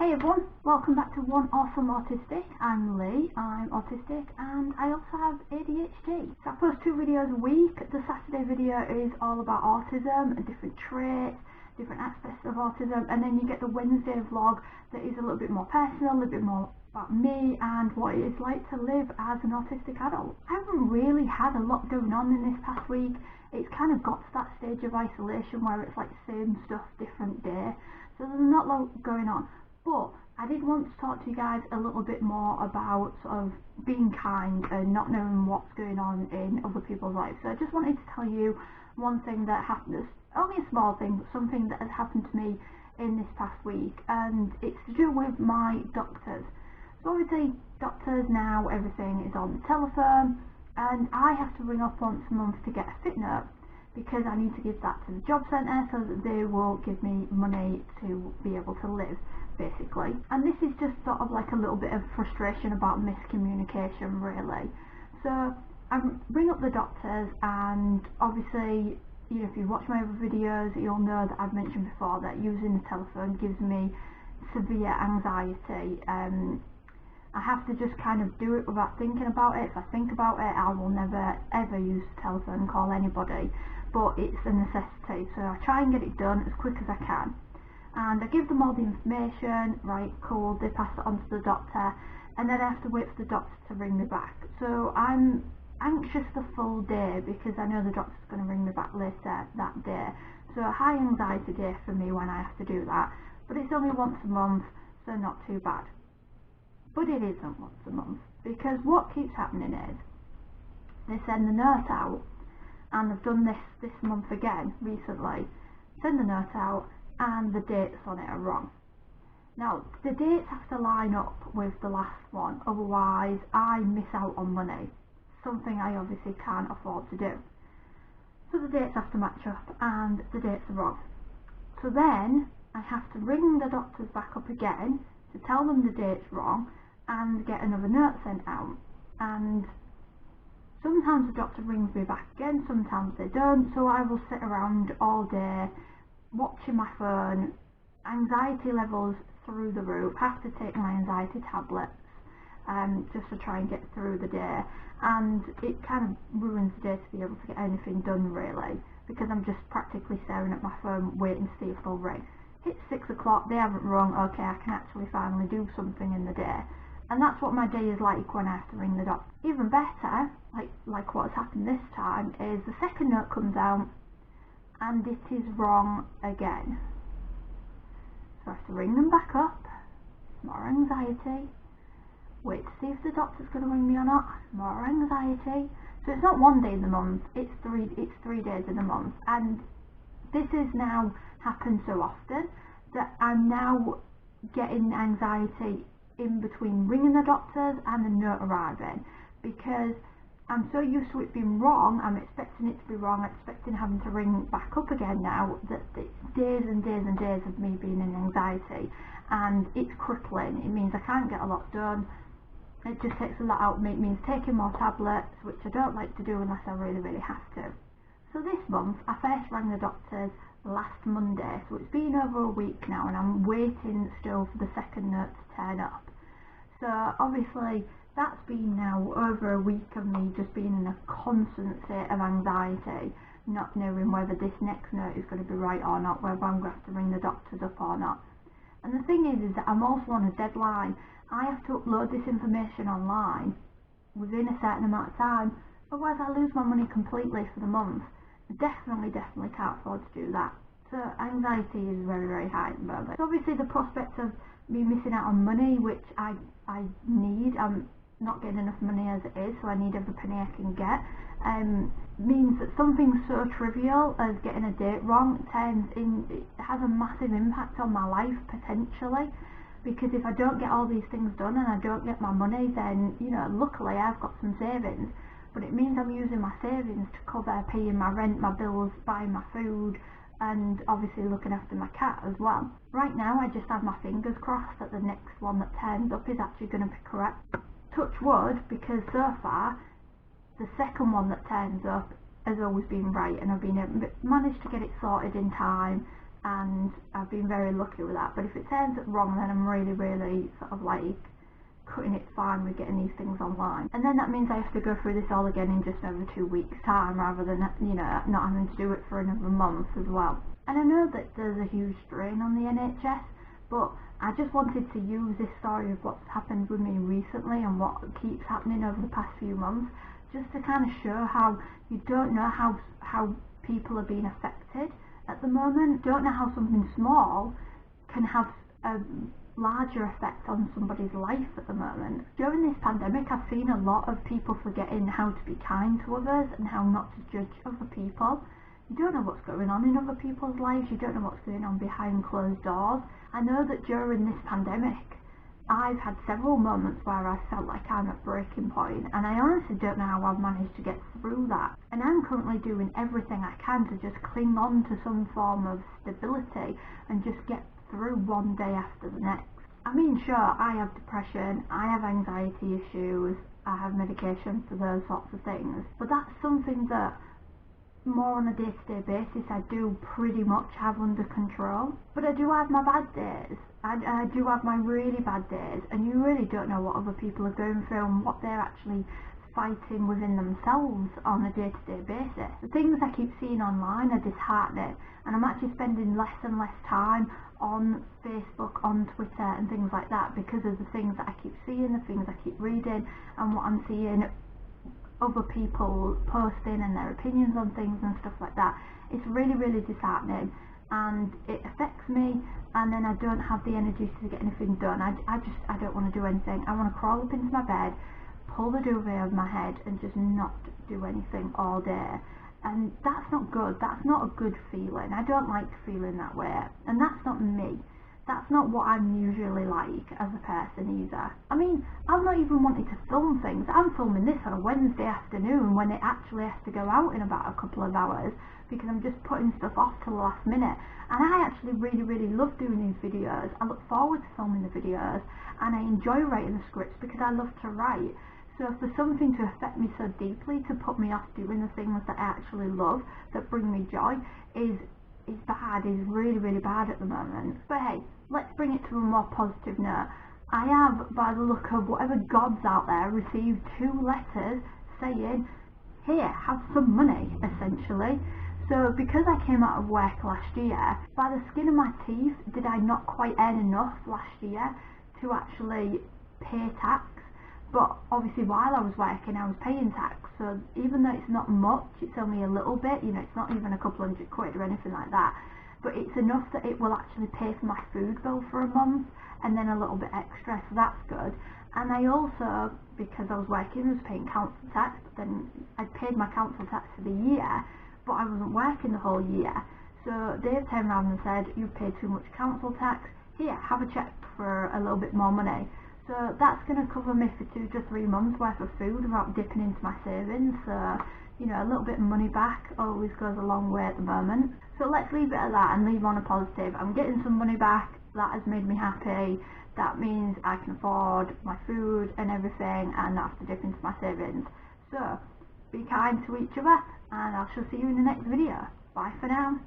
Hey everyone, welcome back to One Awesome Autistic. I'm Lee, I'm autistic and I also have ADHD. So I post 2 videos a week. The Saturday video is all about autism and different traits, different aspects of autism, and then you get the Wednesday vlog that is a little bit more personal, a little bit more about me and what it is like to live as an autistic adult. I haven't really had a lot going on in this past week. It's kind of got to that stage of isolation where it's like same stuff, different day. So there's not a lot going on. But I did want to talk to you guys a little bit more about sort of being kind and not knowing what's going on in other people's lives. So I just wanted to tell you one thing that happened. It's only a small thing, but something that has happened to me in this past week, and it's to do with my doctors. So obviously doctors now, everything is on the telephone, and I have to ring up once a month to get a fit note, because I need to give that to the job centre so that they will give me money to be able to live, basically. And this is just sort of like a little bit of frustration about miscommunication, really. So I ring up the doctors, and obviously, you know, if you watch my other videos, you'll know that I've mentioned before that using the telephone gives me severe anxiety. I have to just kind of do it without thinking about it. If I think about it, I will never ever use the telephone and call anybody, but it's a necessity, so I try and get it done as quick as I can. And I give them all the information, right, cool, they pass it on to the doctor, and then I have to wait for the doctor to ring me back. So I'm anxious the full day because I know the doctor's going to ring me back later that day. So a high anxiety day for me when I have to do that, but it's only once a month, so not too bad. But it isn't once a month, because what keeps happening is they send the nurse out, and they've done this month again recently, send the nurse out and the dates on it are wrong. Now the dates have to line up with the last one, otherwise I miss out on money, something I obviously can't afford to do. So the dates have to match up and the dates are wrong. So then I have to ring the doctors back up again to tell them the date's wrong and get another note sent out. And sometimes the doctor rings me back again, sometimes they don't, so I will sit around all day watching my phone, anxiety levels through the roof, have to take my anxiety tablets just to try and get through the day, and it kind of ruins the day to be able to get anything done, really, because I'm just practically staring at my phone waiting to see if they'll ring. It's 6 o'clock, they haven't rung, okay, I can actually finally do something in the day. And that's what my day is like when I have to ring the doctor. Even better, like what has happened this time, is the second note comes out and it is wrong again. So I have to ring them back up, more anxiety, wait to see if the doctor's going to ring me or not, more anxiety. So it's not one day in the month, it's three days in the month, and this has now happened so often that I'm now getting anxiety in between ringing the doctors and the note arriving, because I'm so used to it being wrong, I'm expecting it to be wrong, I'm expecting having to ring back up again now, that it's days and days and days of me being in anxiety, and it's crippling. It means I can't get a lot done, it just takes a lot out of me. It means taking more tablets, which I don't like to do unless I really, really have to. So this month, I first rang the doctors last Monday, so it's been over a week now, and I'm waiting still for the second note to turn up. So obviously that's been now over a week of me just being in a constant state of anxiety, not knowing whether this next note is going to be right or not, whether I'm going to have to ring the doctors up or not. And the thing is that I'm also on a deadline. I have to upload this information online within a certain amount of time, otherwise I lose my money completely for the month. I definitely can't afford to do that. So anxiety is very, very high at the moment. So obviously the prospect of me missing out on money, which I need, I'm not getting enough money as it is, so I need every penny I can get, means that something so trivial as getting a date wrong it has a massive impact on my life, potentially, because if I don't get all these things done and I don't get my money, then, you know, luckily I've got some savings, but it means I'm using my savings to cover paying my rent, my bills, buying my food, and obviously looking after my cat as well. Right now I just have my fingers crossed that the next one that turns up is actually going to be correct. Touch wood, because so far the second one that turns up has always been right, and I've managed to get it sorted in time and I've been very lucky with that. But if it turns out wrong, then I'm really sort of like cutting it fine with getting these things online. And then that means I have to go through this all again in just over 2 weeks time, rather than, you know, not having to do it for another month as well. And I know that there's a huge strain on the NHS, but I just wanted to use this story of what's happened with me recently and what keeps happening over the past few months, just to kind of show how you don't know how people are being affected at the moment. Don't know how something small can have a larger effect on somebody's life at the moment. During this pandemic, I've seen a lot of people forgetting how to be kind to others and how not to judge other people. You don't know what's going on in other people's lives. You don't know what's going on behind closed doors. I know that during this pandemic, I've had several moments where I felt like I'm at breaking point, and I honestly don't know how I've managed to get through that. And I'm currently doing everything I can to just cling on to some form of stability and just get through one day after the next. I mean, sure, I have depression, I have anxiety issues, I have medication for those sorts of things, but that's something that more on a day-to-day basis I do pretty much have under control. But I do have my bad days. I do have my really bad days, and you really don't know what other people are going through and what they're actually fighting within themselves on a day-to-day basis. The things I keep seeing online are disheartening, and I'm actually spending less and less time on Facebook, on Twitter and things like that because of the things that I keep seeing, the things I keep reading, and what I'm seeing other people posting and their opinions on things and stuff like that. It's really disheartening, and it affects me, and then I don't have the energy to get anything done. I don't want to do anything. I want to crawl up into my bed, pull the duvet over my head and just not do anything all day. And that's not good. That's not a good feeling. I don't like feeling that way, and that's not me. That's not what I'm usually like as a person either. I mean, I've not even wanted to film things. I'm filming this on a Wednesday afternoon when it actually has to go out in about a couple of hours because I'm just putting stuff off to the last minute. And I actually really love doing these videos. I look forward to filming the videos, and I enjoy writing the scripts because I love to write. So for something to affect me so deeply, to put me off doing the things that I actually love, that bring me joy, is bad, is really bad at the moment. But hey, let's bring it to a more positive note. I have, by the look of whatever gods out there, received 2 letters saying, here, have some money, essentially. So because I came out of work last year, by the skin of my teeth, did I not quite earn enough last year to actually pay tax? But obviously while I was working, I was paying tax, so even though it's not much, it's only a little bit, you know, it's not even a couple £100 or anything like that, but it's enough that it will actually pay for my food bill for a month, and then a little bit extra, so that's good. And I also, because I was working, was paying council tax, but then I'd paid my council tax for the year, but I wasn't working the whole year. So they've turned around and said, you've paid too much council tax, here, have a cheque for a little bit more money. So that's going to cover me for 2 to 3 months worth of food without dipping into my savings. So, you know, a little bit of money back always goes a long way at the moment. So let's leave it at that and leave on a positive. I'm getting some money back. That has made me happy. That means I can afford my food and everything and not have to dip into my savings. So be kind to each other, and I shall see you in the next video. Bye for now.